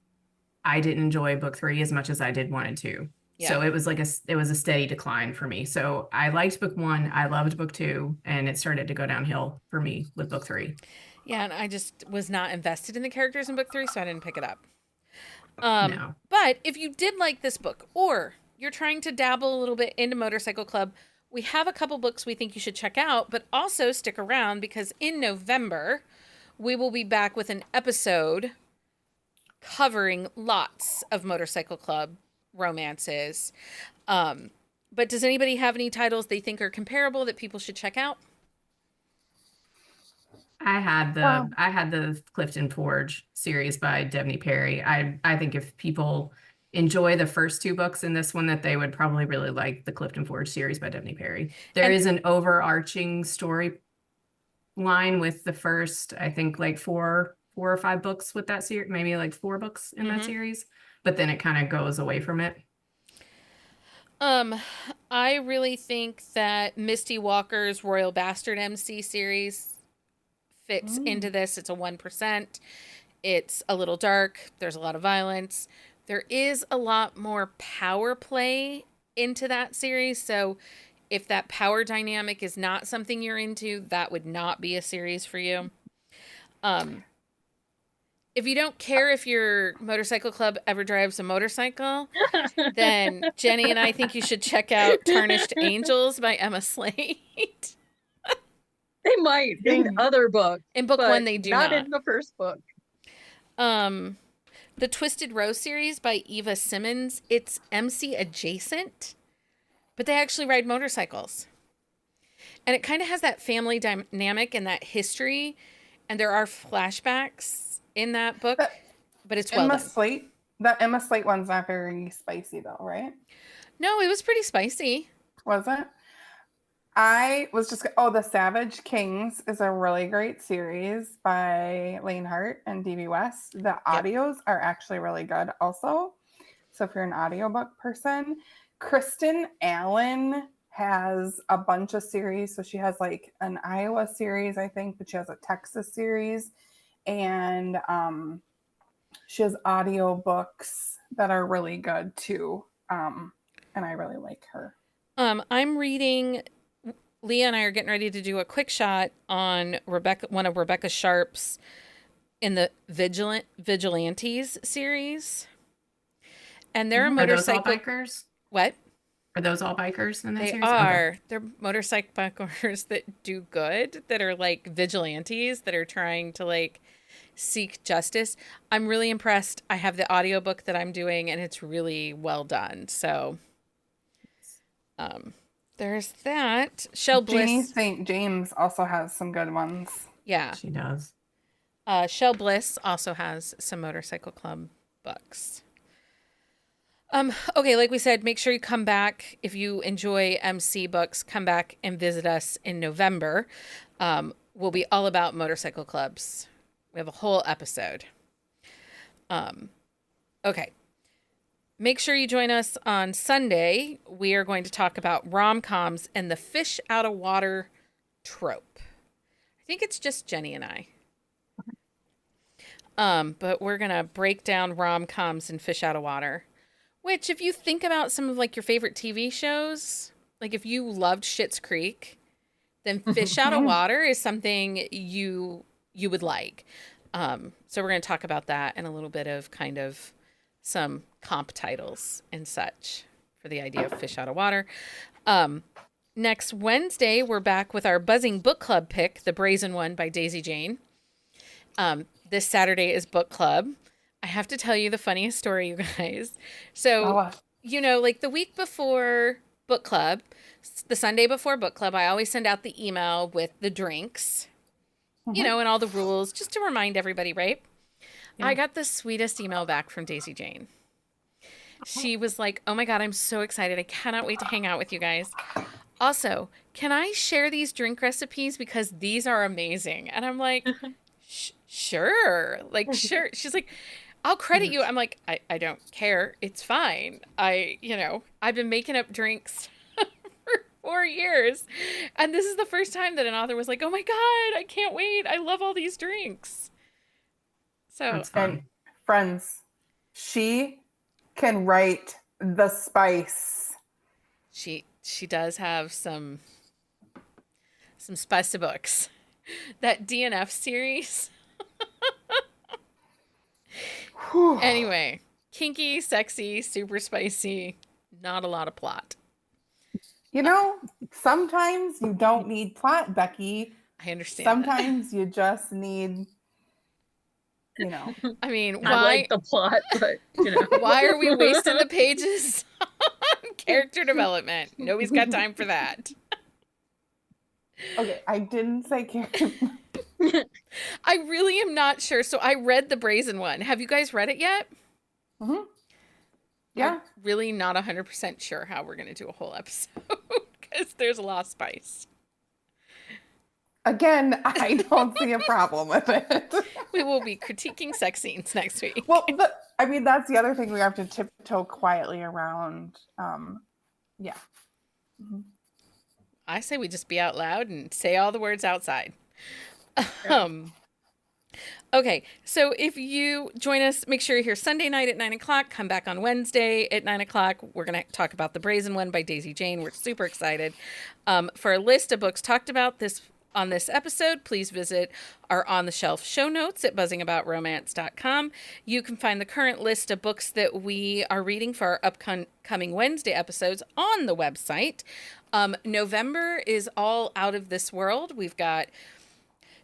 Speaker 3: I didn't enjoy book 3 as much as I did 1 and 2. So
Speaker 1: Yeah.
Speaker 3: it was like it was a steady decline for me. So I liked book 1, I loved book 2, and it started to go downhill for me with book 3.
Speaker 1: Yeah, and I just was not invested in the characters in book 3, so I didn't pick it up.
Speaker 3: No.
Speaker 1: But if you did like this book, or you're trying to dabble a little bit into Motorcycle Club, we have a couple books we think you should check out, but also stick around, because in November, we will be back with an episode covering lots of Motorcycle Club romances. But does anybody have any titles they think are comparable that people should check out?
Speaker 3: I had the Clifton Forge series by Devney Perry. I think if people enjoy the first 2 books in this one, that they would probably really like the Clifton Forge series by Devney Perry. There is an overarching story line with the first, I think, like 4 or 5 books with that series, maybe like 4 books in that series, but then it kind of goes away from it.
Speaker 1: I really think that Misty Walker's Royal Bastard MC series fits into this. It's a 1%. It's a little dark. There's a lot of violence. There is a lot more power play into that series. So if that power dynamic is not something you're into, that would not be a series for you. If you don't care if your motorcycle club ever drives a motorcycle, then Jenny and I think you should check out Tarnished Angels by Emma Slade.
Speaker 2: They might in other books.
Speaker 1: In book 1, they do not.
Speaker 2: In the first book.
Speaker 1: The Twisted Rose series by Eva Simmons, it's MC adjacent, but they actually ride motorcycles. And it kind of has that family dynamic and that history, and there are flashbacks in that book, but it's well done.
Speaker 4: The Emma Slate one's not very spicy though, right?
Speaker 1: No, it was pretty spicy.
Speaker 4: Was it? The Savage Kings is a really great series by Lane Hart and D.B. West. The audios are actually really good also. So if you're an audiobook person, Kristen Allen has a bunch of series. So she has like an Iowa series, I think, but she has a Texas series. And she has audiobooks that are really good too. And I really like her.
Speaker 1: I'm reading, Leah and I are getting ready to do a quick shot on one of Rebecca Sharp's in the Vigilantes series. And they're a motorcycle.
Speaker 3: Are those all bikers?
Speaker 1: What?
Speaker 3: Are those all bikers in that series?
Speaker 1: They are. Okay. They're motorcycle bikers that do good, that are like vigilantes, that are trying to like seek justice. I'm really impressed. I have the audiobook that I'm doing, and it's really well done. So there's that. Shell Bliss.
Speaker 4: Jeannie St. James also has some good ones.
Speaker 1: Yeah.
Speaker 3: She does.
Speaker 1: Shell Bliss also has some Motorcycle Club books. Okay, like we said, make sure you come back. If you enjoy MC books, come back and visit us in November. We'll be all about motorcycle clubs. We have a whole episode. Okay. Make sure you join us on Sunday. We are going to talk about rom-coms and the fish out of water trope. I think it's just Jenny and I. But we're going to break down rom-coms and fish out of water. Which, if you think about some of like your favorite TV shows, like if you loved Schitt's Creek, then Fish Out of Water is something you would like. So we're going to talk about that and a little bit of kind of some comp titles and such for the idea of Fish Out of Water. Next Wednesday, we're back with our buzzing book club pick, The Brazen One by Daisy Jane. this Saturday is book club. I have to tell you the funniest story, you guys. So,
Speaker 4: Oh,
Speaker 1: like the week before book club, the Sunday before book club, I always send out the email with the drinks,
Speaker 4: mhm.
Speaker 1: and all the rules just to remind everybody, right?
Speaker 3: Yeah.
Speaker 1: I got the sweetest email back from Daisy Jane. She was like, "Oh my God, I'm so excited. I cannot wait to hang out with you guys. Also, can I share these drink recipes because these are amazing?" And I'm like, sure. Like, sure. She's like, "I'll credit you." I'm like, I don't care. It's fine. I've been making up drinks for 4 years. And this is the first time that an author was like, "Oh my God, I can't wait. I love all these drinks." So,
Speaker 3: That's fun.
Speaker 4: And friends, she can write the spice.
Speaker 1: she does have some spicy books. That DNF series.
Speaker 4: Whew.
Speaker 1: Anyway, kinky, sexy, super spicy, not a lot of plot.
Speaker 4: Sometimes you don't need plot, Becky.
Speaker 1: I understand.
Speaker 4: Sometimes you just need,
Speaker 1: I mean,
Speaker 2: I
Speaker 1: why
Speaker 2: like the plot, but
Speaker 1: why are we wasting the pages on character development? Nobody's got time for that.
Speaker 4: Okay, I didn't say character.
Speaker 1: I really am not sure. So I read the Brazen one. Have you guys read it yet?
Speaker 4: Mhm. Yeah.
Speaker 1: I'm really not 100% sure how we're going to do a whole episode because there's a lot of spice.
Speaker 4: Again, I don't see a problem with it.
Speaker 1: We will be critiquing sex scenes next week.
Speaker 4: Well, that's the other thing we have to tiptoe quietly around. Yeah. Mhm.
Speaker 1: I say we just be out loud and say all the words outside. Okay, so if you join us, make sure you're here Sunday night at 9:00. Come back on Wednesday at 9:00. We're going to talk about The Brazen One by Daisy Jane. We're super excited. For a list of books talked about on this episode, please visit our On the Shelf show notes at buzzingabout.romance.com. You can find the current list of books that we are reading for our upcoming Wednesday episodes on the website. November is all out of this world. We've got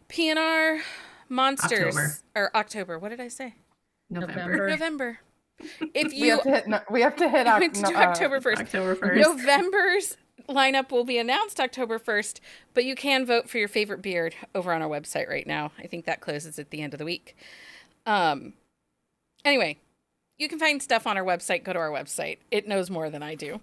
Speaker 1: PNR, Monsters, or October. What did I say? November. If
Speaker 4: We have to hit
Speaker 1: October 1st.
Speaker 3: October 1st.
Speaker 1: November's lineup will be announced October 1st, but you can vote for your favorite beard over on our website right now. I think that closes at the end of the week. Anyway, you can find stuff on our website. Go to our website. It knows more than I do.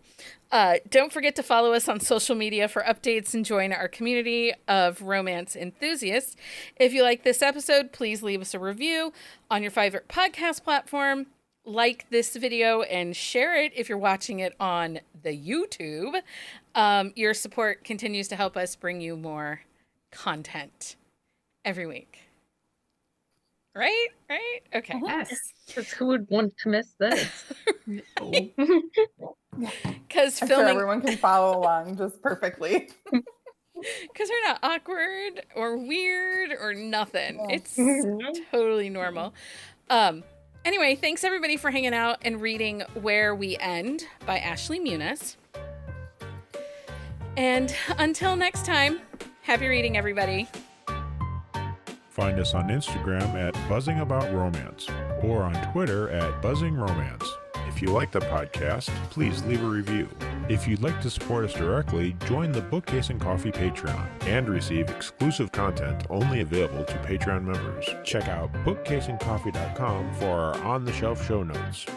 Speaker 1: Don't forget to follow us on social media for updates and join our community of romance enthusiasts. If you like this episode, please leave us a review on your favorite podcast platform. Like this video and share it if you're watching it on the YouTube. Your support continues to help us bring you more content every week. Right? Okay.
Speaker 3: Yes.
Speaker 2: Because who would want to miss this?
Speaker 1: Because
Speaker 4: I'm sure
Speaker 1: filming,
Speaker 4: everyone can follow along just perfectly.
Speaker 1: because we're not awkward or weird or nothing.
Speaker 4: No.
Speaker 1: It's totally normal. Anyway, thanks everybody for hanging out and reading Where We End by Ashley Munoz. And until next time, happy reading, everybody.
Speaker 5: Find us on Instagram at buzzingaboutromance or on Twitter at buzzingromance. If you like the podcast, please leave a review. If you'd like to support us directly, join the Bookcase and Coffee Patreon and receive exclusive content only available to Patreon members. Check out bookcaseandcoffee.com for our on-the-shelf show notes.